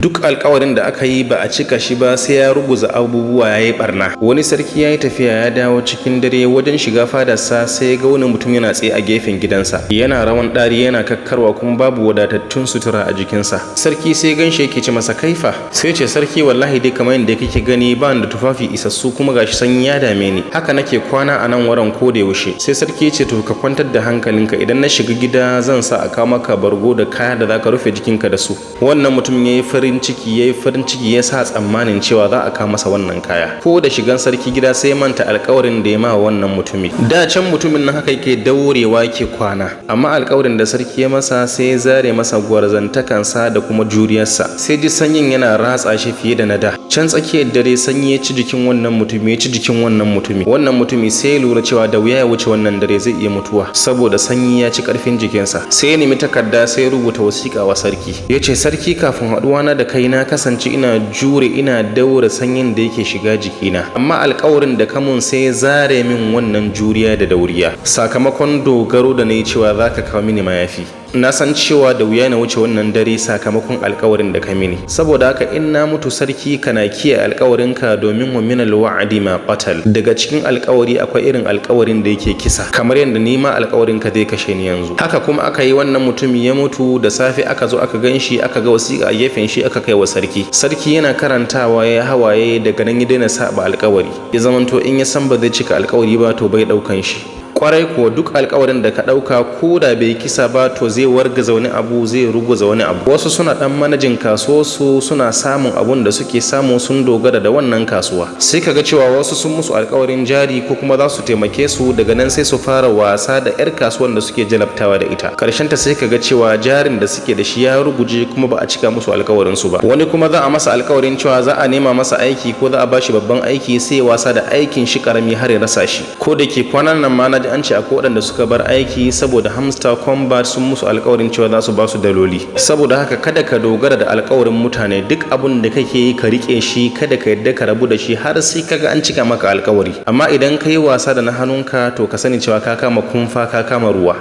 Duk alkawarin da aka yi ba a cika shi ba sai ya ruguza abubuwa ya yi barna. Wani sarki ya yi tafiya ya dawo cikin dare, wajen shiga fadarsa sai ya ga wani mutum yana tsaye a gefen gidansa. Yana rawan ɗari yana kakkarwa kuma babu wadatattun sutura a jikinsa. Sarki sai ganshi yake ce masa kaifa. Sai ce sarki wallahi dai kamar yadda kake gani ba da tufafi isassu kuma gashi sanyi ya dame ni. Haka nake kwana a nan waran ko da yaushe. Sai sarki ya ce to ka kwantar da hankalinka, idan na shiga gida zan sa a kawo maka bargo da kaya da zaka rufe jikinka da su. Wannan mutum ya yi farin ciki ya sa tsammanin cewa za a kawo masa wannan kaya. Ko da shigan sarki gida sai manta alkawarin da ya ma wannan mutumi. Da can mutumin nan haka yake daurewa ke kwana, amma alkawarin da sarki ya masa sai ya zare masa gwarzantakansa da kuma juriyarsa. Sai ji sanyin yana ratsa shi fiye da na da. Can tsakiyar dare sanyi ya ci jikin wannan mutumi, wannan mutumi sai ya lura cewa da wuya ya wuce wannan dare zai iya mutuwa saboda sanyi ya ci karfin jikinsa. Sai ya nemi takarda sai ya rubuta wasiƙa wa sarki. Ya ce sarki, kafin haɗuwana da kai na kasance ina daura sanyin da yake shiga jikina, amma alƙawarin da kamun sai ya zare min wannan juriya da dauriya sakamakon dogaro da na yi cewa za ka kawo mini mayafi. Na san cewa da wuya na wuce wannan dare sakamakon alkawarin da ka mini, saboda haka in na mutu sarki kana kiyaye alkawarinka, domin wa min alwa'di ma qatal. Daga cikin alkawari akwai irin alkawarin da yake kisa, kamar yadda ni ma alkawarinka zai kashe ni yanzu. Haka kuma aka yi, wannan mutumi ya mutu. Da safe aka zo aka ganshi, aka ga wasiƙa a gefen shi, aka kai wa sarki. Sarki yana karantawa ya hawaye, daga nan ya daina saba alkawari. Ya zamanto in ya san ba zai cika alkawari ba to bai daukan shi. Kwarai kuwa duk alkawarin da ka dauka ko da bai kisa ba to zai wargaza wani abu, zai ruguza wani abu. Wasu suna dan manajin kasuwarsu, suna samun abun da suke samu sun dogara da wannan kasuwa. Sai kaga cewa wasu sun musu alkawarin jari ko kuma za su taimake su, daga nan sai su fara wasa da yar kasuwan da suke jalabtawa da ita. Karshen ta sai kaga cewa jarin da suke da shi ya ruguje kuma ba a cika musu alkawarin su ba. Wani kuma za a masa alkawarin cewa za a nema masa aiki ko za a bashi babban aiki, sai ya wasa da aikin shi karami har ya rasa shi. Ko da ke kwanan nan ma na an ce akwai waɗanda suka bar aiki saboda Hamster Combat sun musu alƙawarin cewa za su ba su daloli. Saboda haka kada ka dogara da alƙawarin mutane, duk abun da kake yi ka rike shi, kada ka yadda ka rabu da shi har sai kaga an cika maka alƙawari. Amma idan ka yi wasa da na hannunka to ka sani cewa ka kama kumfa, ka kama ruwa.